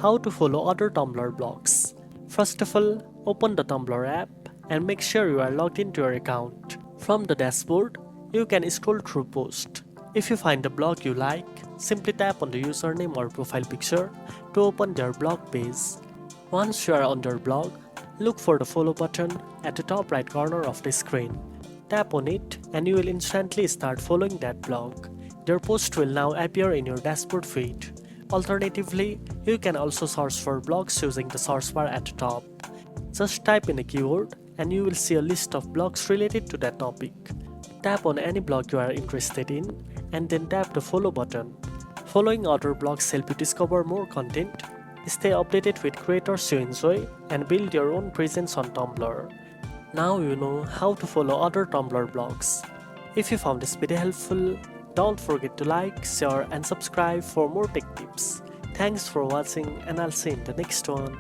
How to follow other Tumblr blogs. First of all, open the Tumblr app and make sure you are logged into your account. From the dashboard, you can scroll through posts. If you find a blog you like, simply tap on the username or profile picture to open their blog page. Once you are on their blog, look for the follow button at the top right corner of the screen. Tap on it and you will instantly start following that blog. Their post will now appear in your dashboard feed. Alternatively, you can also search for blogs using the search bar at the top. Just type in a keyword and you will see a list of blogs related to that topic. Tap on any blog you are interested in and then tap the follow button. Following other blogs help you discover more content, stay updated with creators you enjoy, and build your own presence on Tumblr. Now you know how to follow other Tumblr blogs. If you found this video helpful, don't forget to like, share and subscribe for more tech tips. Thanks for watching and I'll see you in the next one.